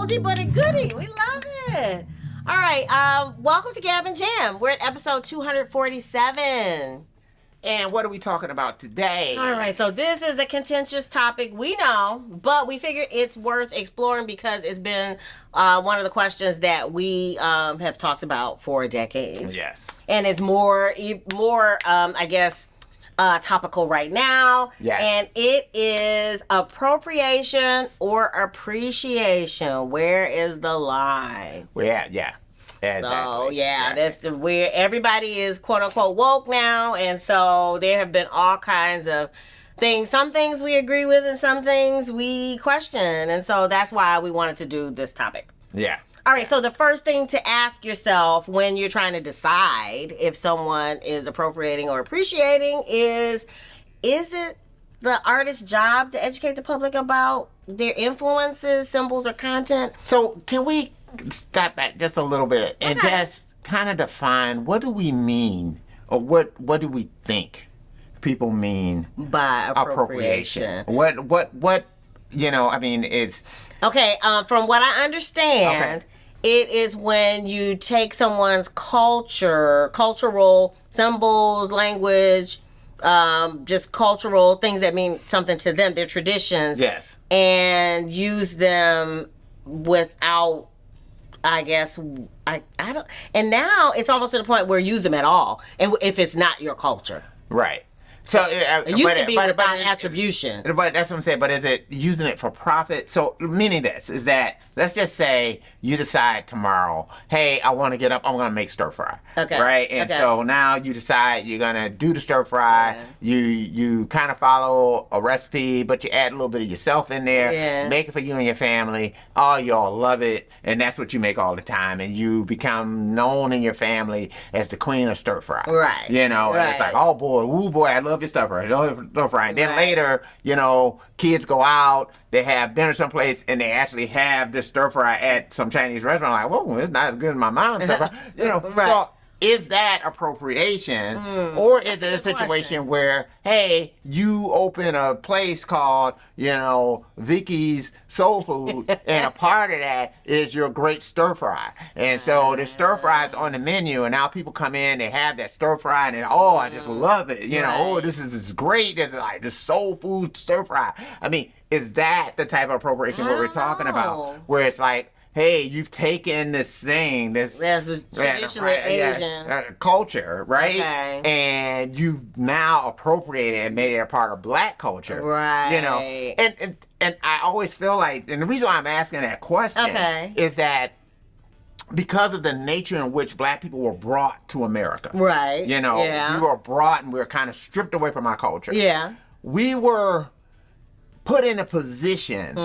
oldie but a goodie. We love it. All right. Welcome to Gab and Jam. We're at episode 247. And what are we talking about today? All right, so this is a contentious topic, we know, but we figured it's worth exploring because it's been one of the questions that we have talked about for decades. Yes. And it's more, I guess, topical right now. Yes. And it is appropriation or appreciation. Where is the line? Well, yeah. Exactly. So that's where everybody is quote unquote woke now, and so there have been all kinds of things. Some things we agree with, and some things we question, and so that's why we wanted to do this topic. Yeah. All right. So the first thing to ask yourself when you're trying to decide if someone is appropriating or appreciating is it the artist's job to educate the public about their influences, symbols, or content? So can we step back just a little bit and just kind of define what do we mean, or what do we think people mean by appropriation? What is okay. From what I understand, it is when you take someone's cultural symbols, language, just cultural things that mean something to them, their traditions, yes, and use them without, I guess, I don't, and now it's almost to the point where you use them at all, and if it's not your culture, right. So it used to be about attribution. But that's what I'm saying. But is it using it for profit? So meaning this is that, let's just say you decide tomorrow, hey, I want to get up, I'm going to make stir fry. Okay. Right? And so now you decide you're going to do the stir fry. Yeah. You kind of follow a recipe, but you add a little bit of yourself in there. Yeah. Make it for you and your family. All y'all love it. And that's what you make all the time. And you become known in your family as the queen of stir fry. Right. You know, and it's like, oh boy, ooh boy, I love your stir fry. Stir fry. And then later, kids go out, they have dinner someplace, and they actually have this stir fry at some Chinese restaurant. Like, whoa, it's not as good as my mom's stir fry. Right. So is that appropriation, or is it a situation where, hey, you open a place called, Vicky's Soul Food, and a part of that is your great stir fry, and so the stir fry is on the menu, and now people come in, they have that stir fry, and I just love it. This is great. This is like this soul food stir fry. I mean, is that the type of appropriation we're talking about, where it's like, hey, you've taken this thing, this traditionally Asian culture, right? Okay. And you've now appropriated it and made it a part of black culture, right? And I always feel like, and the reason why I'm asking that question is that because of the nature in which black people were brought to America, right? We were brought and we were kind of stripped away from our culture. Yeah, we were put in a position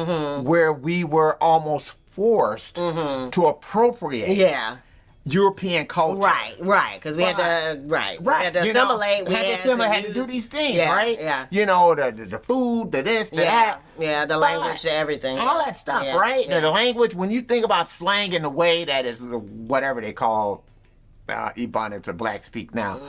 where we were almost forced to appropriate European culture. Right, because we had to, we had to assimilate. Had to do these things, right? Yeah. The food, the this, the that. Yeah, the language, the everything. All that stuff, right? Yeah. The language, when you think about slang in the way that is whatever they call Ebonics or black speak now,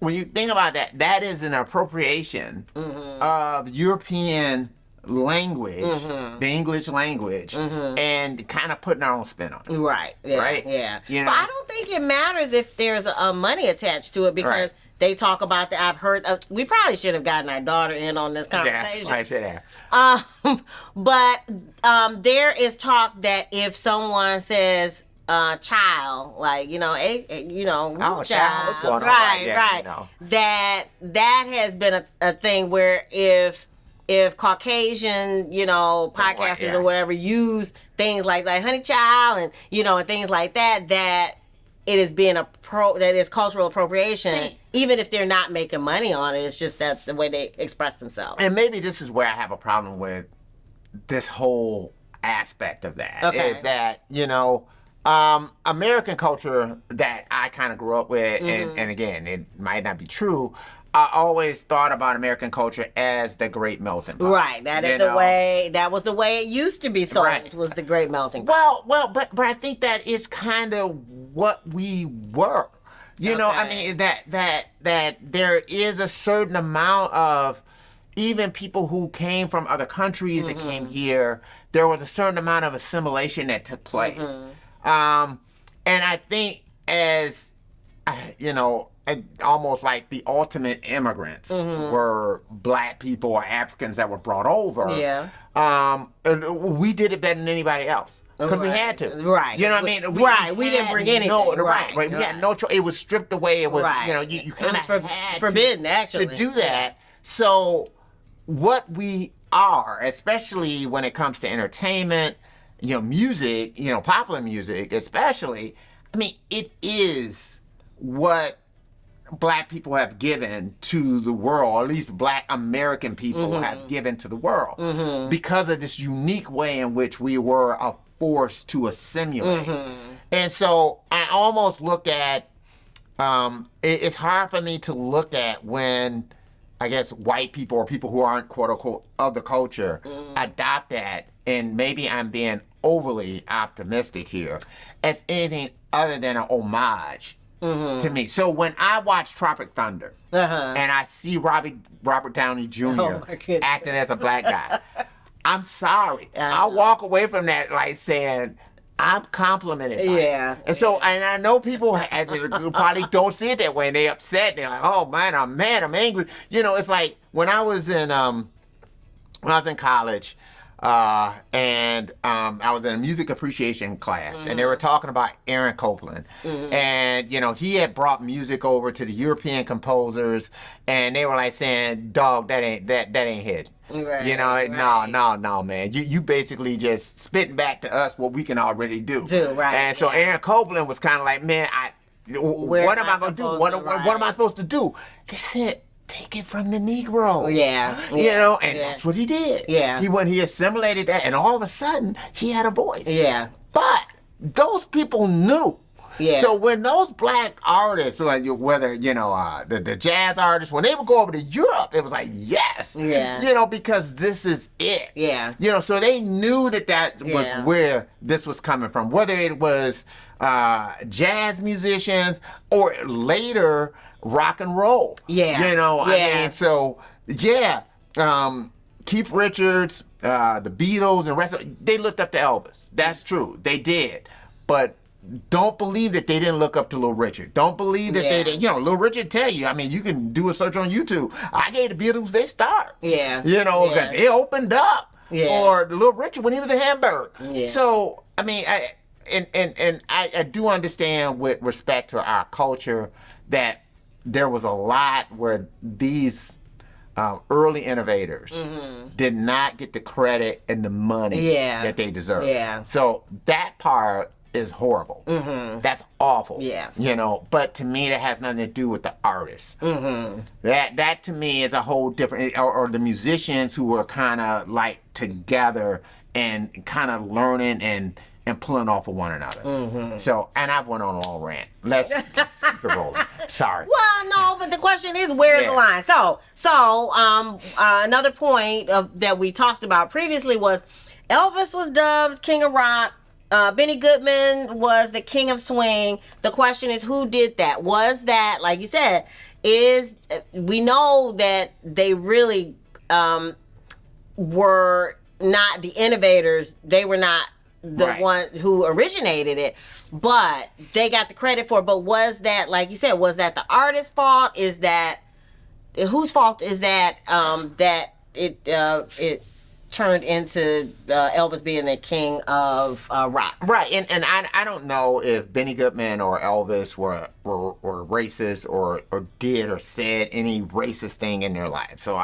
when you think about that, that is an appropriation of European language, the English language, and kind of putting our own spin on it. Right. Yeah, right? Yeah. So I don't think it matters if there's a money attached to it, because they talk about that. I've heard of, we probably should have gotten our daughter in on this conversation. Yeah, I should have. But there is talk that if someone says child, like, child, what's going on? Right. That has been a thing where if Caucasian, podcasters or whatever use things like honey child and, and things like that, that it is being that is cultural appropriation, even if they're not making money on it. It's just that's the way they express themselves. And maybe this is where I have a problem with this whole aspect of that, is that, American culture that I kind of grew up with, and again, it might not be true, I always thought about American culture as the great melting pot. Right. That is that was the way it used to be sold, was the great melting pot. Well, but I think that is kind of what we were. I mean, that there is a certain amount of, even people who came from other countries that came here, there was a certain amount of assimilation that took place. And I think as, almost like the ultimate immigrants were black people or Africans that were brought over. Yeah. We did it better than anybody else. Because we had to. Right. You know what I mean? We didn't bring anything. Right. We had no choice. It was stripped away. It was, you kind of had forbidden, actually. to do that. So what we are, especially when it comes to entertainment, music, popular music especially, I mean, it is what black people have given to the world, or at least black American people have given to the world, because of this unique way in which we were a force to assimilate. And so I almost look at, it's hard for me to look at when, I guess, white people or people who aren't quote unquote of the culture adopt that, and maybe I'm being overly optimistic here, as anything other than an homage to me. So when I watch Tropic Thunder and I see Robert Downey Jr. acting as a black guy, I'm sorry. I'll walk away from that like saying, I'm complimented by it. And so, and I know people probably don't see it that way, and they upset. They're like, "Oh man, I'm mad. I'm angry." It's like when I was in college, and I was in a music appreciation class, and they were talking about Aaron Copland, and he had brought music over to the European composers, and they were like saying, "Dog, that ain't hit." Right, No, man. You basically just spitting back to us what we can already do. Right. And so Aaron Copland was kind of like, man, what am I going to do? What am I supposed to do? They said, take it from the Negro. And that's what he did. He assimilated that, and all of a sudden, he had a voice. But those people knew. So when those black artists, whether the jazz artists, when they would go over to Europe, it was like yes, because this is it. So they knew that was where this was coming from. Whether it was jazz musicians or later rock and roll. I mean, so Keith Richards, the Beatles, and rest of they looked up to Elvis. That's true, they did, but. Don't believe that they didn't look up to Little Richard. Don't believe that they didn't. Little Richard tell you. I mean, you can do a search on YouTube. I gave the Beatles their start. Because it opened up for Little Richard when he was in Hamburg. So, I mean, I do understand with respect to our culture that there was a lot where these early innovators did not get the credit and the money that they deserve. So that part is horrible. That's awful. But to me, that has nothing to do with the artists. That to me is a whole different, or the musicians who were kind of like together and kind of learning and pulling off of one another. So, and I've went on a long rant. Let's keep it rolling. Sorry. Well, no, but the question is, where's the line? So another point that we talked about previously was Elvis was dubbed King of Rock. Benny Goodman was the king of swing. The question is, who did that? Was that, like you said, we know that they really were not the innovators. They were not the one who originated it, but they got the credit for it. But was that, like you said, was that the artist's fault? Is that, whose fault is that, that it turned into Elvis being the king of rock? Right, and I don't know if Benny Goodman or Elvis were racist or did or said any racist thing in their life. So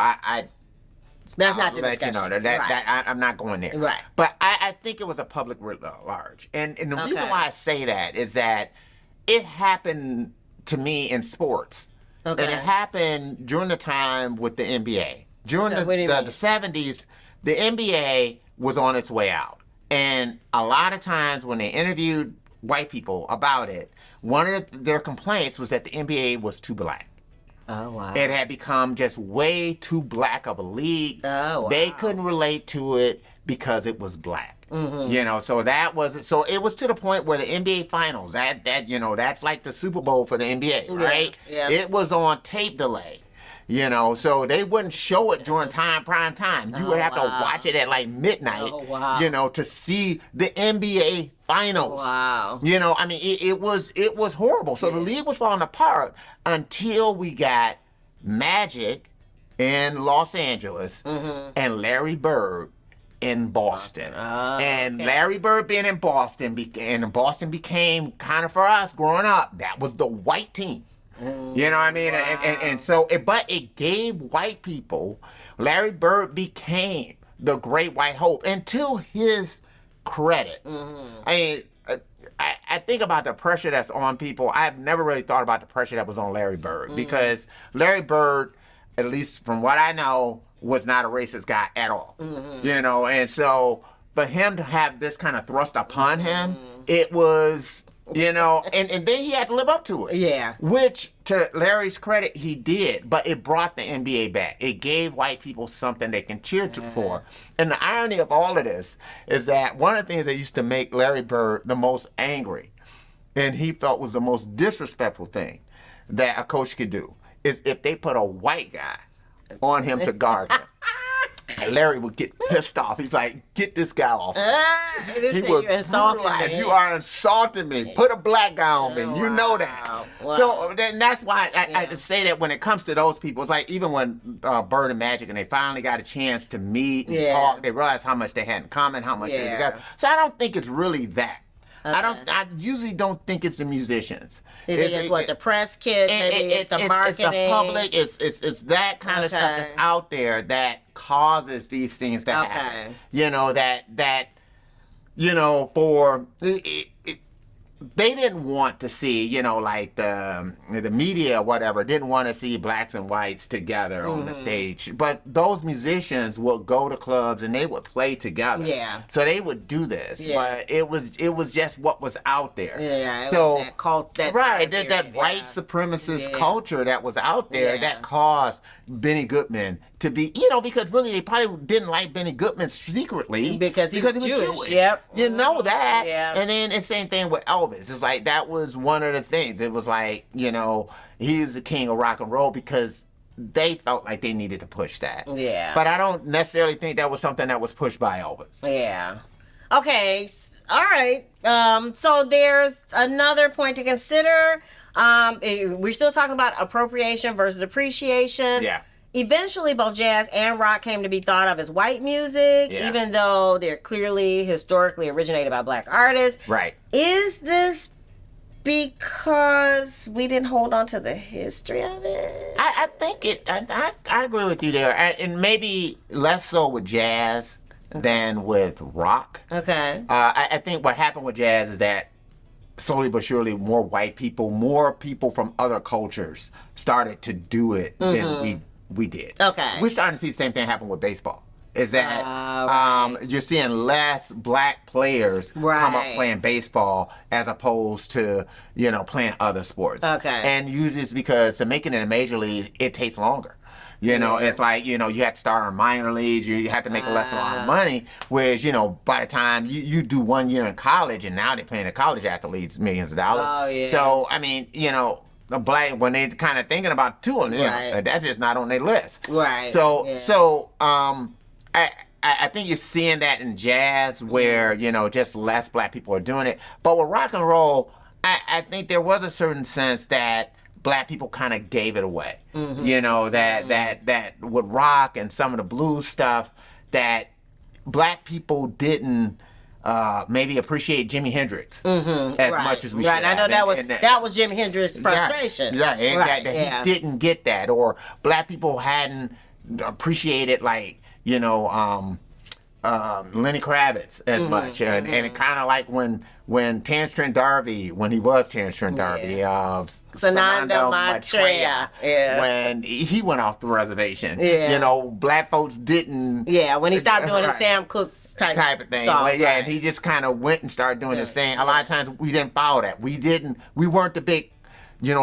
that's not the discussion. I'm not going there. Right. But I think it was a public writ large. And the reason why I say that is that it happened to me in sports. And it happened during the time with the NBA. During the 70s, the NBA was on its way out. And a lot of times when they interviewed white people about it, one of their complaints was that the NBA was too black. Oh, wow. It had become just way too black of a league. Oh, wow. They couldn't relate to it because it was black. So so it was to the point where the NBA finals, that's like the Super Bowl for the NBA, right? Yeah. It was on tape delay. So they wouldn't show it during prime time. You would have to watch it at like midnight, to see the NBA finals. Wow. I mean, it was horrible. So the league was falling apart until we got Magic in Los Angeles and Larry Bird in Boston. And Larry Bird being in Boston, and Boston became kind of, for us growing up, that was the white team. You know what I mean? And so, but it gave white people, Larry Bird became the great white hope. And to his credit, I mean, I think about the pressure that's on people. I've never really thought about the pressure that was on Larry Bird, because Larry Bird, at least from what I know, was not a racist guy at all. And so for him to have this kind of thrust upon him, it was, and then he had to live up to it. Yeah. Which, to Larry's credit, he did. But it brought the NBA back. It gave white people something they can cheer for. And the irony of all of this is that one of the things that used to make Larry Bird the most angry, and he felt was the most disrespectful thing that a coach could do, is if they put a white guy on him to guard him. And Larry would get pissed off. He's like, "Get this guy off." He would brutalize. You are insulting me. Put a black guy on me. You know that. Wow. So then that's why I say that when it comes to those people, it's like even when Bird and Magic and they finally got a chance to meet and talk, they realized how much they had in common, how much they got. So I don't think it's really that. I usually don't think it's the musicians. It's what the press kid, maybe it's the marketing. It's the public. It's that kind of stuff that's out there that causes these things to happen. They didn't want to see, like the media or whatever, didn't want to see blacks and whites together on the stage. But those musicians would go to clubs and they would play together. Yeah. So they would do this. Yeah. But it was just what was out there. Yeah. So that cult, that white supremacist culture that was out there that caused Benny Goodman to be, because really they probably didn't like Benny Goodman secretly. Because he was Jewish. Yep. You know that. Yeah. And then it's the same thing with Elvis. It's like that was one of the things. It was like, he was the king of rock and roll because they felt like they needed to push that. Yeah. But I don't necessarily think that was something that was pushed by Elvis. Yeah. Okay. All right. So there's another point to consider. We're still talking about appropriation versus appreciation. Yeah. Eventually, both jazz and rock came to be thought of as white music, even though they're clearly historically originated by black artists. Right. Is this because we didn't hold on to the history of it? I think I agree with you there. And maybe less so with jazz than with rock. Okay. I think what happened with jazz is that slowly but surely more people from other cultures started to do it than we did. Okay. We're starting to see the same thing happen with baseball. Is that you're seeing less black players come up playing baseball as opposed to, playing other sports. Okay. And usually it's because to make it in the major leagues, it takes longer. It's like, you have to start in minor leagues, you have to make a lot of money, whereas, by the time you do 1 year in college, and now they're paying the college athletes millions of dollars. Oh, yeah. So, I mean, the black, when they're kind of thinking about touring, that's just not on their list. Right. So, I think you're seeing that in jazz where, just less black people are doing it. But with rock and roll, I think there was a certain sense that black people kind of gave it away. That with rock and some of the blues stuff, that black people didn't maybe appreciate Jimi Hendrix as much as we should. Right, I know that was Jimi Hendrix's frustration. Yeah, he didn't get that, or black people hadn't appreciated Lenny Kravitz as much, and it kind of like when Terence Trent D'Arby, when he was Terence Trent D'Arby, Sananda Maitreya, when he went off the reservation, black folks didn't. Yeah, when he stopped doing his Sam Cooke type of thing. Songs, and he just kind of went and started doing his thing. A lot of times we didn't follow that. We weren't the big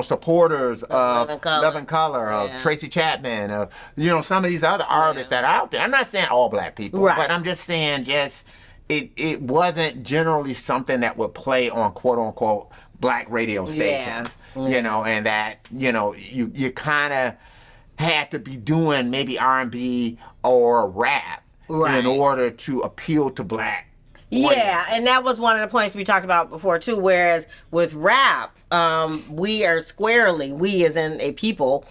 supporters of Love and Color, of Tracy Chapman, of, some of these other artists that are out there. I'm not saying all black people, but I'm just saying it wasn't generally something that would play on quote unquote black radio stations, and that, you kind of, had to be doing maybe R&B or rap in order to appeal to black audience. Yeah, and that was one of the points we talked about before too. Whereas with rap, we are squarely, we as in a people,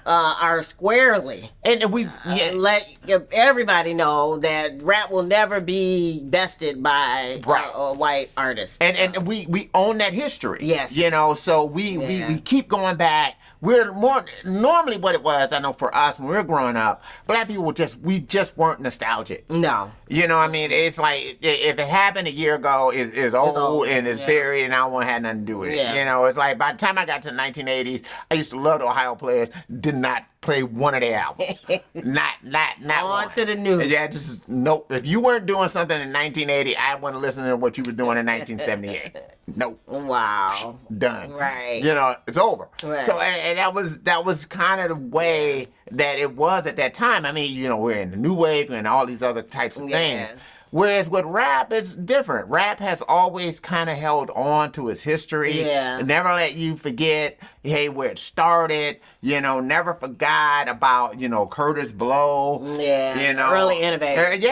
are squarely, and we let everybody know that rap will never be bested by a white artist. And we own that history. Yes, you know, so we keep going back. We're more normally what it was. I know for us when we were growing up, black people we just weren't nostalgic. No, you know what I mean. It's like if it happened a year ago, it's old and it's buried, and I don't want to have nothing to do with it. Yeah. You know, it's like by the time I got to the 1980s, I used to love the Ohio Players. Did not play one of their albums. not on one. to the new. Yeah, just nope. If you weren't doing something in 1980, I wasn't listening to what you were doing in 1978. Nope. Wow. Done. Right. You know, it's over. Right. So and that was kind of the way that it was at that time. I mean, you know, we're in the new wave and all these other types of things. Whereas with rap, it's different. Rap has always kind of held on to its history. Yeah. Never let you forget, hey, where it started. You know, never forgot about, you know, Curtis Blow. Yeah. You know. Early innovators.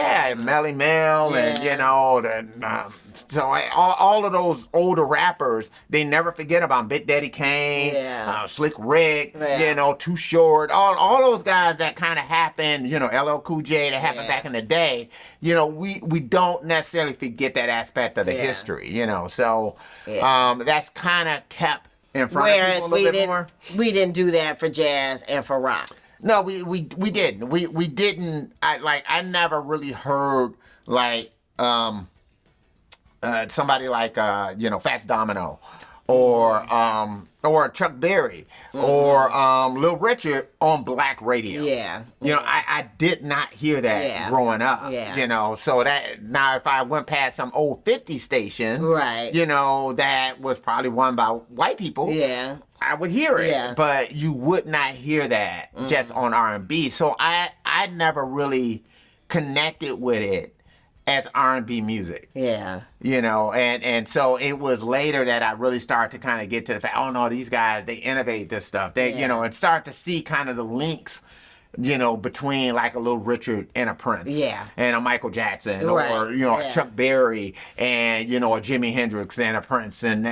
Melly Mel and, you know, so all of those older rappers, they never forget about Big Daddy Kane, Slick Rick, you know, Too Short, all those guys that kind of happened, you know, LL Cool J that happened back in the day. You know, we don't necessarily forget that aspect of the history, you know. So that's kind of kept in front of people a little bit more. We didn't do that for jazz and for rock. No, we didn't. We didn't. I never really heard like somebody like you know, Fats Domino or Chuck Berry or Lil Richard on black radio. Yeah. You know, I did not hear that growing up. Yeah. You know, so that now if I went past some old 50 station, you know, that was probably run by white people. Yeah. I would hear it, but you would not hear that just on R&B. So I never really connected with it as R&B music. Yeah. You know, and so it was later that I really started to kind of get to the fact, oh no, these guys, they innovate this stuff. They, you know, and start to see kind of the links, you know, between like a Little Richard and a Prince. Yeah. And a Michael Jackson or, you know, a Chuck Berry and, you know, a Jimi Hendrix and a Prince and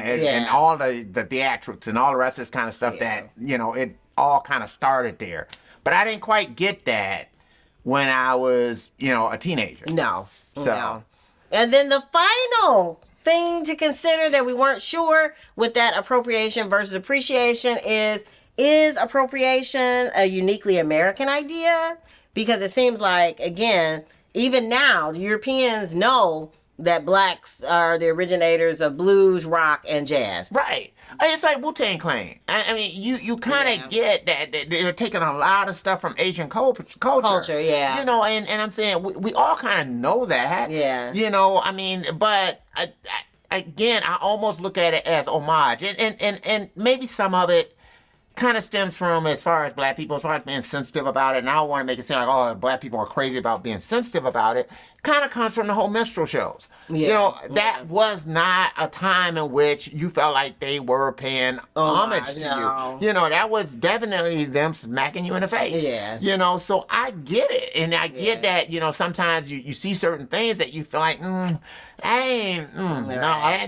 all the theatrics and all the rest of this kind of stuff that, you know, it all kind of started there. But I didn't quite get that when I was, you know, a teenager. No. So. No. And then the final thing to consider that we weren't sure with that appropriation versus appreciation is appropriation a uniquely American idea? Because it seems like, again, even now, the Europeans know that blacks are the originators of blues, rock, and jazz. Right. It's like Wu-Tang Clan. I mean, you kind of get that they're taking a lot of stuff from Asian culture. You know, and I'm saying we all kind of know that. Yeah. You know, I mean, but again, I almost look at it as homage. And maybe some of it kind of stems from, as far as black people, as far as being sensitive about it, and I don't want to make it seem like, oh, black people are crazy about being sensitive about it, kind of comes from the whole minstrel shows. Yeah. You know, that was not a time in which you felt like they were paying homage to you. You know, that was definitely them smacking you in the face. Yeah. You know, so I get it. And I get that, you know, sometimes you see certain things that you feel like, no, they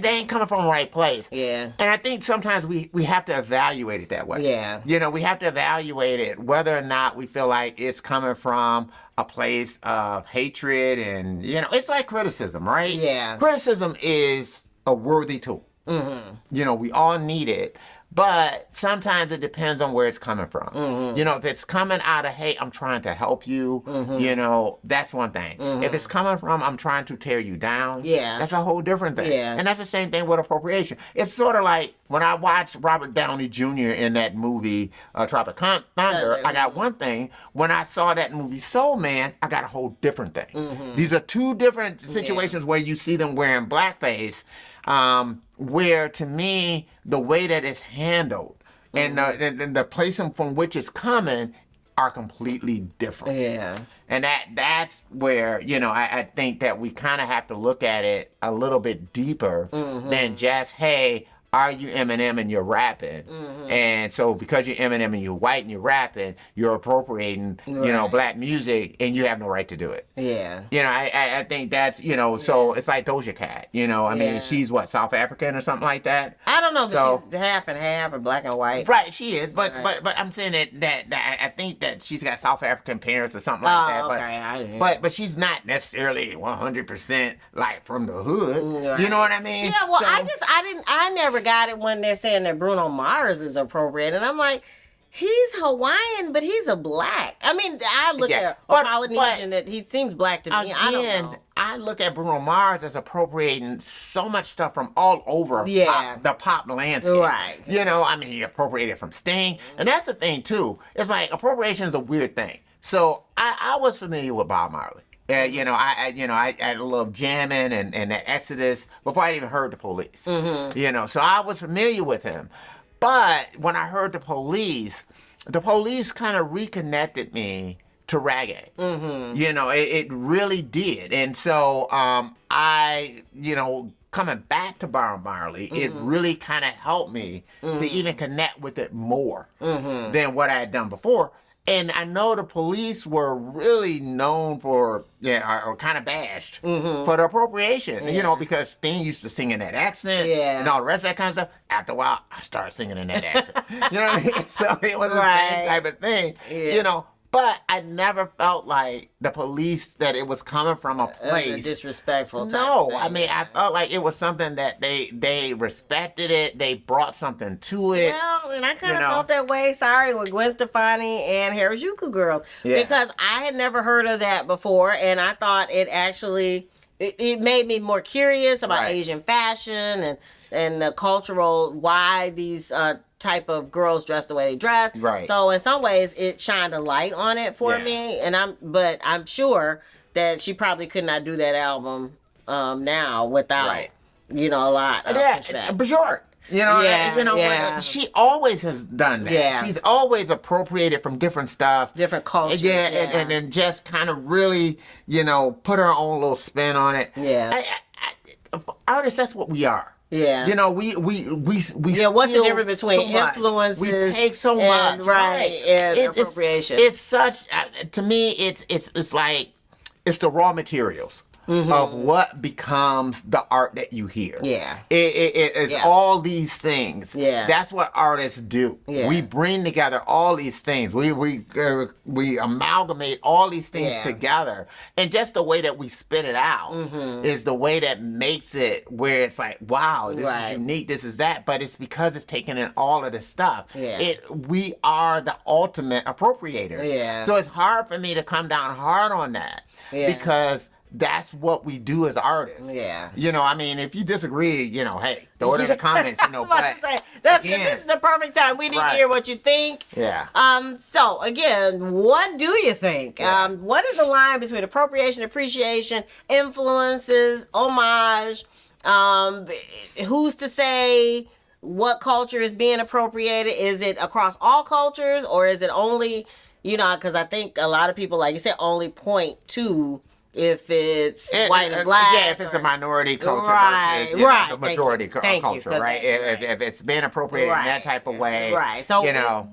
ain't coming from the right place. Yeah. And I think sometimes we have to evaluate it that way. Yeah. You know, we have to evaluate it whether or not we feel like it's coming from a place of hatred, and, you know, it's like criticism, right? Yeah. Criticism is a worthy tool. Mm-hmm. You know, we all need it. But sometimes it depends on where it's coming from. Mm-hmm. You know, if it's coming out of, hey, I'm trying to help you, you know, that's one thing. Mm-hmm. If it's coming from, I'm trying to tear you down, that's a whole different thing. Yeah. And that's the same thing with appropriation. It's sort of like when I watched Robert Downey Jr. in that movie, Tropic Thunder, I got one thing. When I saw that movie Soul Man, I got a whole different thing. Mm-hmm. These are two different situations where you see them wearing blackface, where to me, the way that it's handled and the place from which it's coming are completely different. Yeah. And that's where, you know, I think that we kind of have to look at it a little bit deeper than just, hey, are you Eminem and you're rapping? And so because you're Eminem and you're white and you're rapping, you're appropriating, black music, and you have no right to do it. Yeah. I think that's, so it's like Doja Cat, I mean, she's what, South African or something like that? I don't know if she's half and half or black and white. Right, she is, but I'm saying that I think that she's got South African parents or something like that. Okay. But she's not necessarily 100% like from the hood. Right. You know what I mean? Yeah, well, I never got it when they're saying that Bruno Mars is appropriate, and I'm like, he's Hawaiian, but he's a black. I mean, I look at a Polynesian that he seems black to me. I don't know. I look at Bruno Mars as appropriating so much stuff from all over the pop landscape. Right. I mean, he appropriated from Sting, and that's the thing too. It's like appropriation is a weird thing. So I was familiar with Bob Marley. I love jamming and that Exodus before I even heard the Police. So I was familiar with him. But when I heard the Police kind of reconnected me to reggae. It really did. And so I coming back to Bob Marley, it really kind of helped me to even connect with it more than what I had done before. And I know the Police were really known for, or kind of bashed for the appropriation, because Sting used to sing in that accent and all the rest of that kind of stuff. After a while, I started singing in that accent. You know what I mean? So it was the same type of thing, But I never felt like the Police, that it was coming from a place. Disrespectful. No, I mean, I felt like it was something that they respected it. They brought something to it. Well, and I kind of felt that way, with Gwen Stefani and Harajuku Girls. Yeah. Because I had never heard of that before, and I thought it actually, it made me more curious about Asian fashion and the cultural, why these type of girls dress the way they dress. Right. So in some ways it shined a light on it for me, and I'm sure that she probably could not do that album now without a lot of pushback. Bjork. She always has done that. Yeah. She's always appropriated from different stuff. Different cultures. And then just kind of really, put her own little spin on it. Yeah. Artists, that's what we are. Yeah. We what's the difference between influences? We take so much. And appropriation. It's such, to me, it's like, it's the raw materials. Of what becomes the art that you hear. Yeah. It is all these things. Yeah. That's what artists do. Yeah. We bring together all these things. We amalgamate all these things together. And just the way that we spit it out is the way that makes it where it's like, wow, this is unique, this is that. But it's because it's taking in all of this stuff. Yeah. We are the ultimate appropriators. Yeah. So it's hard for me to come down hard on that. Yeah. Because that's what we do as artists. Yeah. I mean, if you disagree, hey, throw it in the comments, this is the perfect time. We need to hear what you think. Yeah. So again, what do you think? Yeah. What is the line between appropriation, appreciation, influences, homage? Who's to say what culture is being appropriated? Is it across all cultures, or is it only, because I think a lot of people, like you said, only point to if it's white and black. Yeah, if it's a minority culture versus the majority culture, right? If it's being appropriated in that type of way. Right. So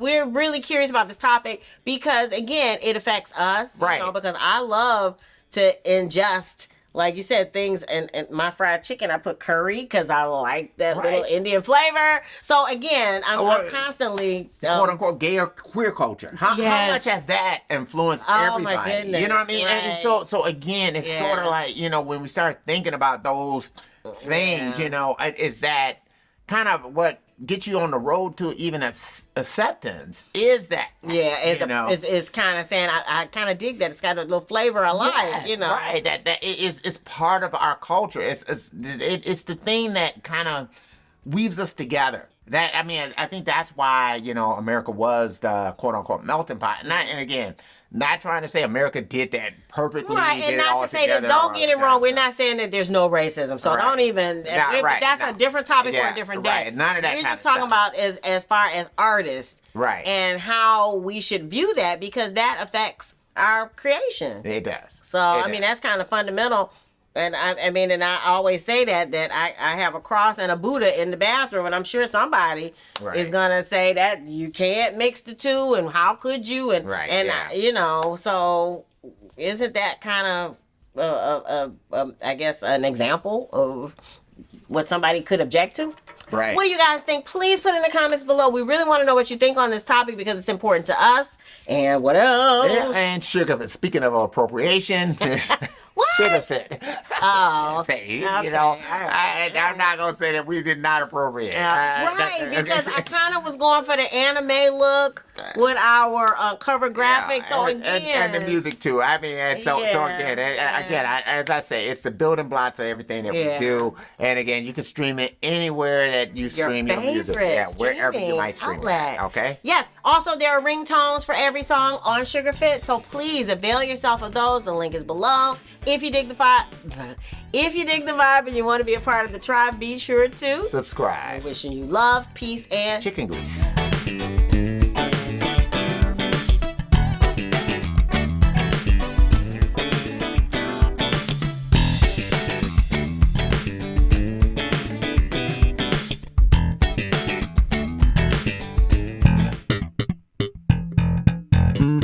we're really curious about this topic because, again, it affects us. Right. Because I love to ingest, like you said, things, and my fried chicken, I put curry because I like that little Indian flavor. So again, I'm constantly quote unquote gay or queer culture. How much has that influenced everybody? My goodness, you know what I mean? Right. And so again, it's sort of like, when we start thinking about those things, is that kind of what gets you on the road to even acceptance? Is that it's kind of saying I kind of dig that it's got a little flavor I like, right? That is part of our culture. It's the thing that kind of weaves us together. That, I mean, I think that's why America was the quote unquote melting pot. And again, not trying to say America did that perfectly. Right, and not to say that, don't get it wrong, we're not saying that there's no racism. So don't even, that's a different topic for a different day. Right, none of that. We're just talking about as far as artists. Right. And how we should view that, because that affects our creation. It does. So, I mean, that's kind of fundamental. And I mean, and I always say that I have a cross and a Buddha in the bathroom, and I'm sure somebody is gonna say that you can't mix the two, and how could you? And you know, so isn't that kind of I guess an example of what somebody could object to? Right. What do you guys think? Please put in the comments below. We really want to know what you think on this topic because it's important to us. And what else? Yeah, and sugar. Speaking of appropriation, what? Sugar fit. Oh, you know, I'm not gonna say that we did not appropriate. Right, because I kind of was going for the anime look with our cover graphics. So and the music too. I mean, and so again, as I say, it's the building blocks of everything that we do. And again, you can stream it anywhere that you stream your music. Yeah, wherever you might stream it. Okay. Yes. Also, there are ringtones for every song on Sugar Fit, so please avail yourself of those. The link is below. If you dig the vibe, and you want to be a part of the tribe, be sure to subscribe. Wishing you love, peace, and chicken grease.